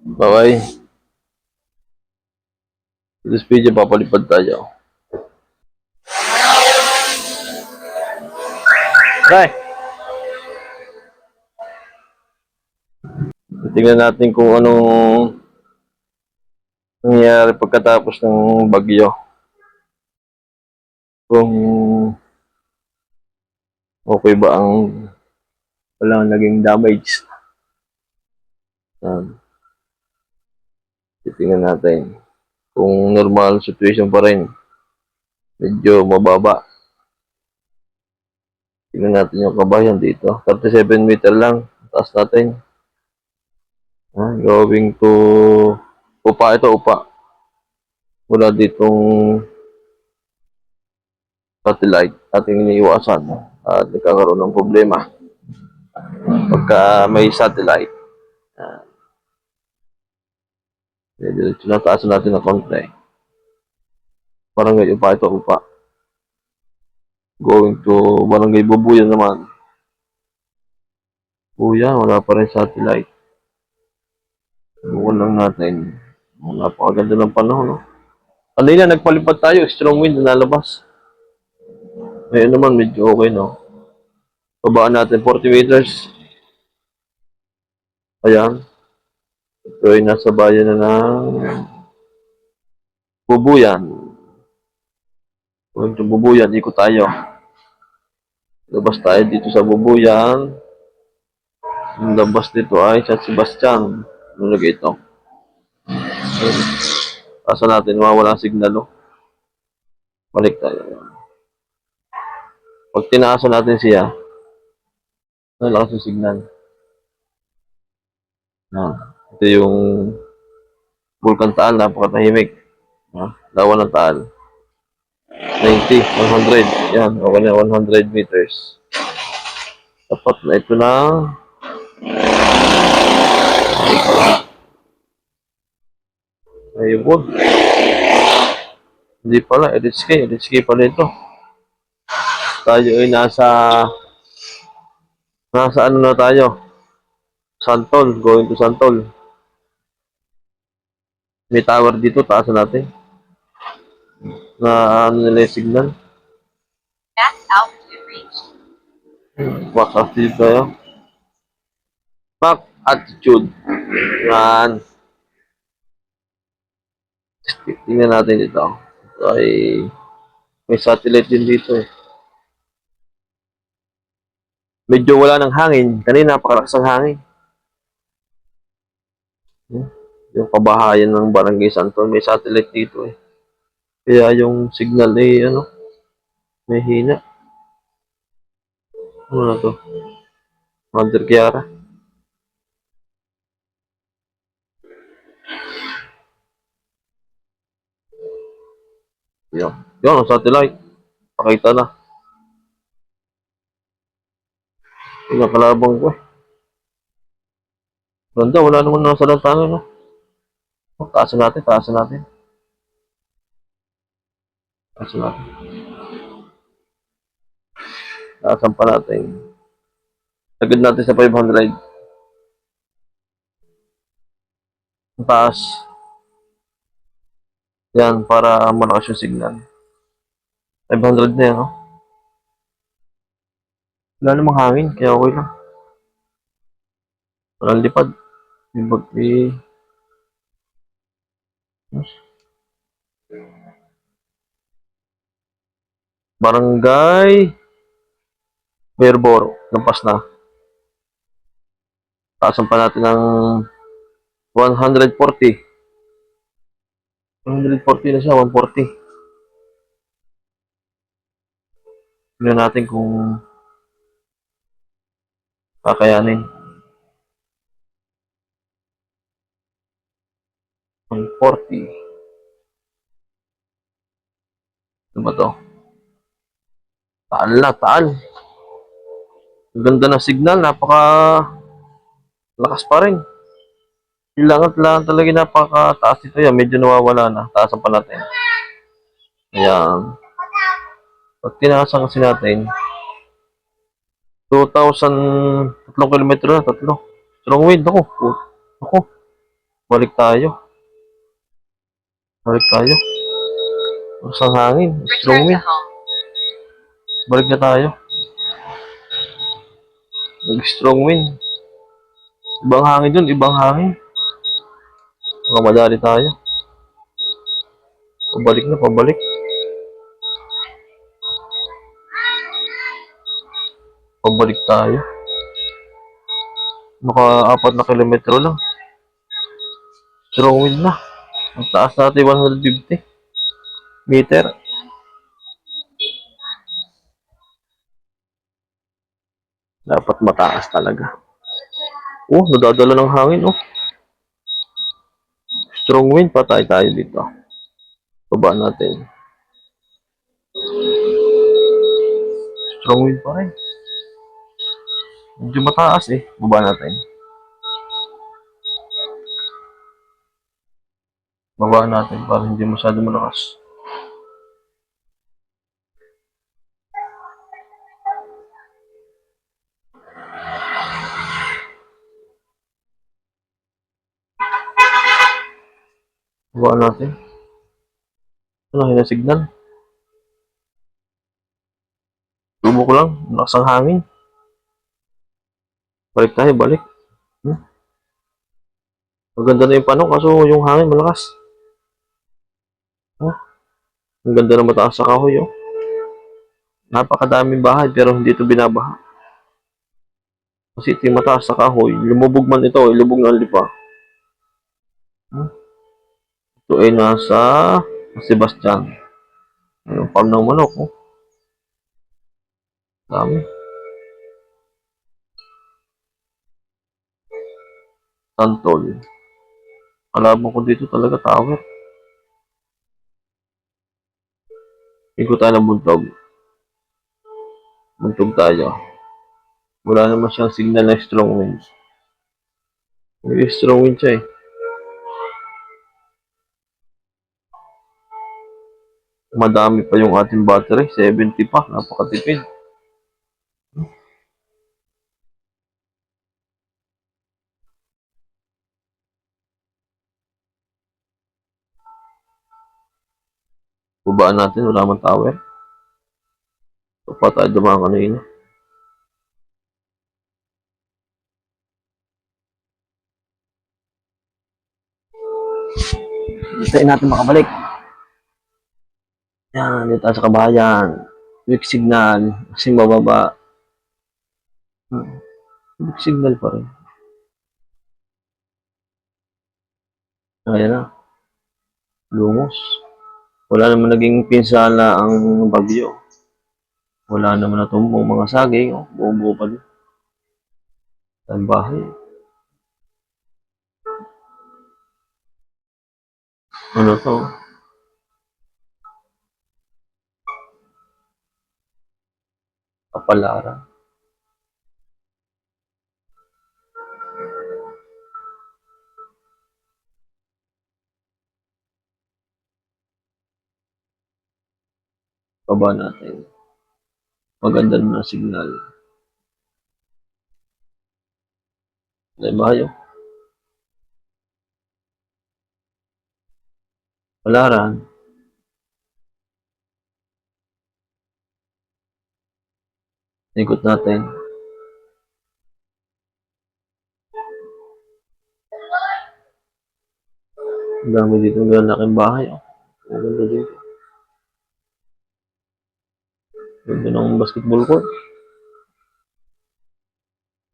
Bye-bye. Sa this video, papalipad tayo. Try! Tingnan natin kung anong nangyayari pagkatapos ng bagyo. Kung okay ba ang walang naging damage. Titingnan natin kung normal situation pa rin. Medyo mababa. Tingnan natin yung kabayan dito. 37 meter lang. Taas natin. Going to upa. Ito upa. Wala ditong satellite. Ating iniiwasan. At nagkakaroon ng problema. Pagka may satellite. Diretso na taas natin na konti. Barangay upa. Ito upa. Going to Barangay Bubuyan naman. Buyan, wala pa rin satellite. Buwan lang natin. Napakaganda ng panahon, no? Kanina nagpalipad tayo, strong wind na nalabas. Ngayon naman medyo okay, no? Babaan natin 40 meters. Ayan. Ito ay nasa bayan na ng Bubuyan. Going to Bubuyan, ikot tayo. Labas tayo dito sa Bubuyan. Ang labas dito ay San Sebastian. Ano lagay ito? Asa natin, mawawala ang signal, oh. Balik tayo. Pag tinaasan natin siya, nalakas yung signal. Ito yung Bulkan Taal, napakatahimik. Lawa ng Taal. 90, 100. Yan, okay na, 100 meters. Dapat na ito na. Ayun po. Hindi pala, LHK pala ito. Tayo ay nasa ano na tayo? Santol, going to Santol. May tower dito, taas natin. Na ano nila yung signal. Max altitude reached. Max altitude tayo. Max altitude. Yan. Tingnan natin dito. Ito ay may satellite din dito eh. Medyo wala ng hangin. Kanina napakalakas ang hangin. Yung kabahayan ng Barangay Santol, may satellite dito eh. Kaya yung signal ay ano, may hina. Ano na to? Mother Kiara. Yan. Yan ang satellite. Pakita na. Yung kalabang ko eh. Ganda, wala naman nasa lantangan, no? Taasan natin. Taasan natin. Taasan pa natin. Sagad natin sa 500. Ang taas. Yan, para malakas yung signal. 500 na yan, no? Wala namang hangin, kaya okay lang. Walang lipad. Barangay Berboro. Lampas na. Taasan pa natin ng 140. 140 na siya, 140. Tignan natin kung kakayanin. 140. Ano ba to? Taal na, taal. Ang ganda ng signal, napaka lakas pa rin. Kailangan talaga napakataas ito yan. Medyo nawawala na. Taasan pa natin. Ayan. Pag tinaasan kasi natin, 2,000, 3 kilometro na, 3. Strong wind, ako. Balik tayo. Balik tayo. Ang hangin. Strong wind. Balik na tayo. Nag-strong wind. Ibang hangin dun, ibang hangin. Baka madali tayo. Pabalik na, pabalik. Pabalik tayo. Naka 4 na kilometro lang. Strong wind na. Ang taas natin 150 meter. Dapat mataas talaga. Oh, nadadala ng hangin, oh. Strong wind, patay tayo dito. Baba natin. Strong wind pa rin. Medyo mataas eh. Baba natin. Baba natin para hindi masyado malakas. Baba natin. Ano, yung signal? Tubo ko lang. Malakas ang hangin. Balik tayo, balik. Maganda na yung panok kaso yung hangin malakas. Oh, ang ganda na mataas sa kahoy, oh. Napakadaming bahay pero hindi ito binabaha. Kasi ito yung mataas sa kahoy. Lumubog man ito, ilubog na lipa. Ito ay nasa Sebastian. Yung farm ng manok, oh. Dami. Tantol. Kalaban ko dito talaga tower. Ikot tayo ng buntog. Buntog tayo. Wala naman siyang signal na strong wind. May strong wind siya eh. Madami pa yung ating battery. 70 pa. Napakatipid. Babaan natin. Wala man tower. So pa tayo dumaan kanina. Hintayin natin makabalik. Yan, dito tayo sa kabahayan. Weak signal. Kasing bababa. Weak signal pa rin. Ayan na. Lumos. Wala naman naging pinsala ang bagyo. Wala naman natumbong mga saging. Oh, buo-buo pa din. Ang bahay. Ano to? Kapalaran. Baba natin. Maganda na signal. May bahay, oh. Palaran. Ikot natin. Ang dami dito ng laking bahay, oh. Maganda dito. Ganda ng basketball court.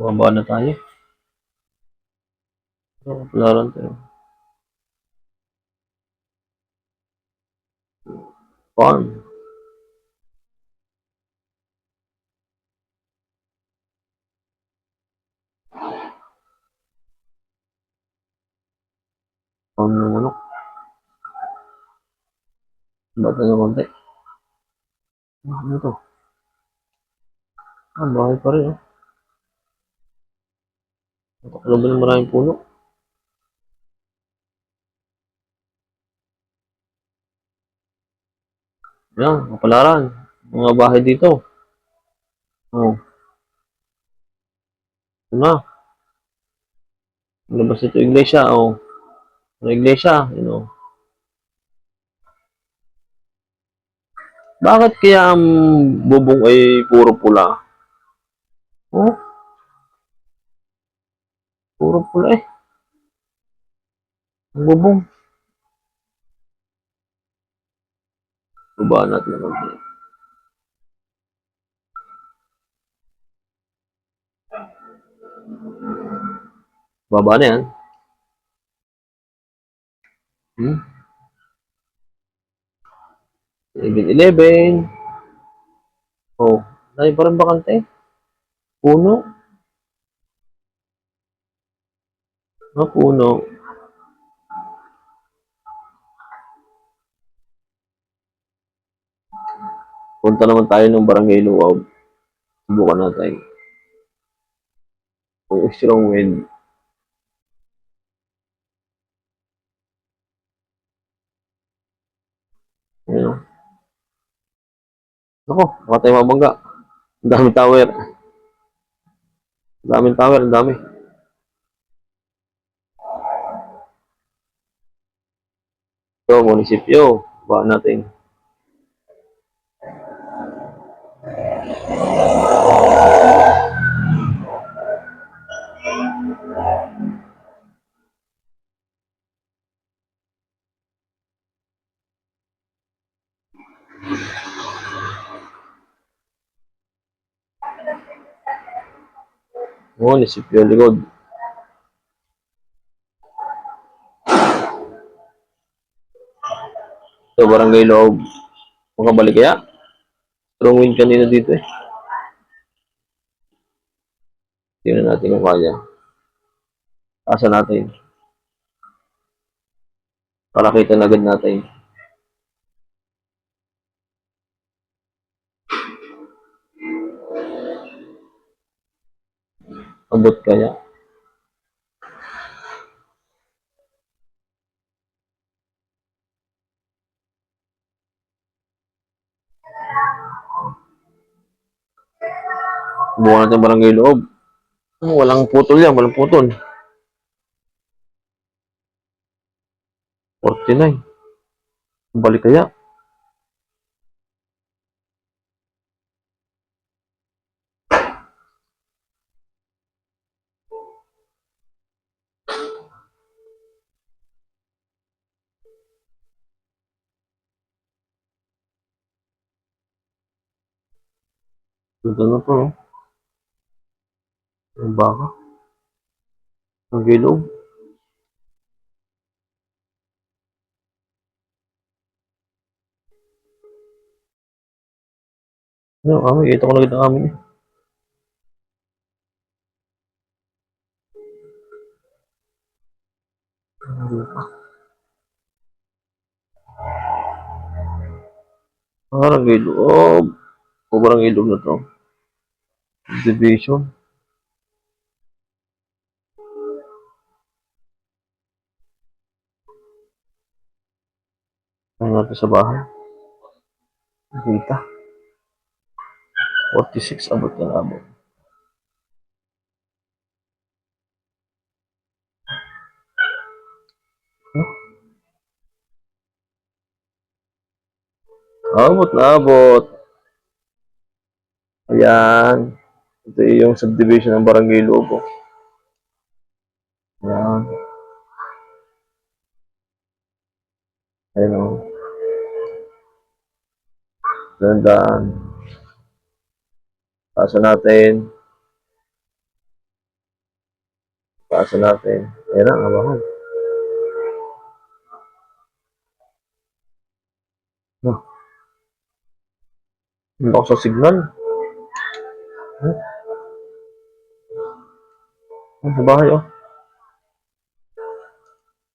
Baba na tayo. Palaran tayo. Farm. Farm ng manok. Bata na konti. Ano to? Bahay pa rin, oh. Nakakalaban ng maraming puno. Yan, kapalaran. Mga bahay dito. Oh. Ito na. Labas ito iglesia, oh. Sa iglesia, Bakit kaya ang bubong ay puro pula? Oh, puro pula eh. Ang bubong. Baba natin naman. Baba na yan. Hmm? 7-Eleven. Oh, dahil parang bakante. Puno. Puno. Punta naman tayo ng Barangay Luaw. Subukan natin. Kung strong wind. Ayun. Ako, baka tayo mabangga. Ang daming tower. Ang daming tower, ang dami. So, munisipyo. Baka natin. Munisipyo likod. So, Barangay Loob. Makabalik kaya? Strong wind kanina dito eh. Tingnan natin kung kaya. Asa natin. Para kita na agad natin. Abot kaya. Bukan natin Barangay Loob. Walang putol yan, walang putol. 49. Balik kaya. Ito na to. Ang baka. Ang Loob. Ano kami? Ito ko na agad ang amin eh. Barangay Loob. O Barangay Loob na to. Division. Ano natin sa bahay? Kita. 46 abot na abot. Abot na abot. Ayan. Ito yung subdivision ng Barangay Lobo. Ayan. Ayan o. Dandaan. Pasa natin. Pasa natin. Ayan ang abahan. No. Hindi ako sa signal. Sa bahay oh.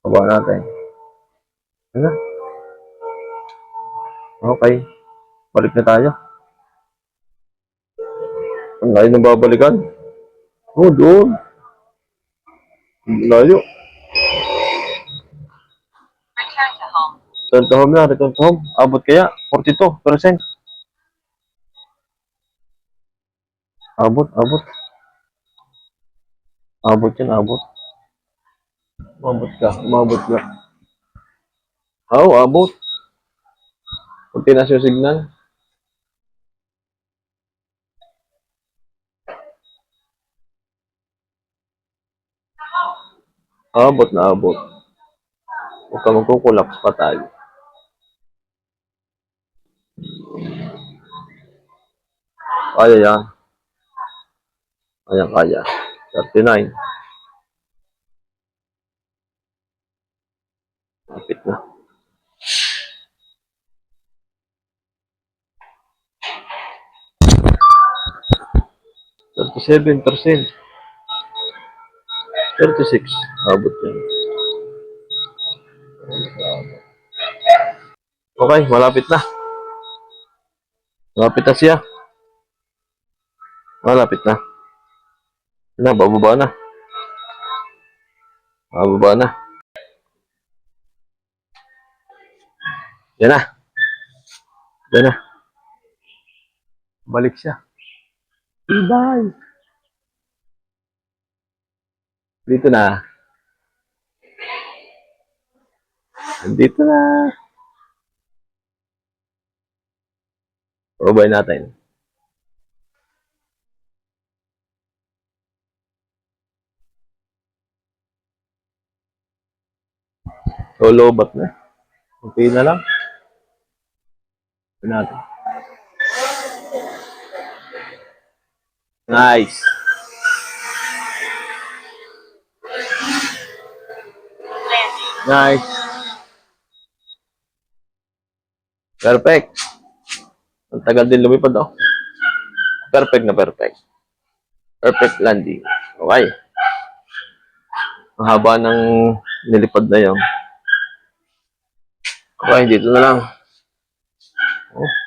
Baba natin. Ayan na. Okay. Balik na tayo. Ang layo ng babalikan. Oh, doon. Layo. Return to home na. Return to home. Abot kaya? 42%. Abot, abot. Abot yan, abot. Umabot ka, umabot ka. Oo, abot. Kung tinas yung signal. Abot na abot. Huwag ka magkukulaps pa tayo. Kaya yan. Kaya, kaya. 39. Kapit na. 37%. 36. Abot yan. Okay, malapit na. Malapit na siya. Malapit na. Na, bababa na. Bababa na. Yan na. Yan na. Balik siya. Bye. Dito na. Dito na. Babay natin. Solo bat na. Okay na lang. Ito natin. Nice. Nice. Perfect. Ang tagal din lumipad, oh. Perfect na perfect. Perfect landing. Okay. Ang haba ng nilipad na yun. Okay, dito na lang. Oh.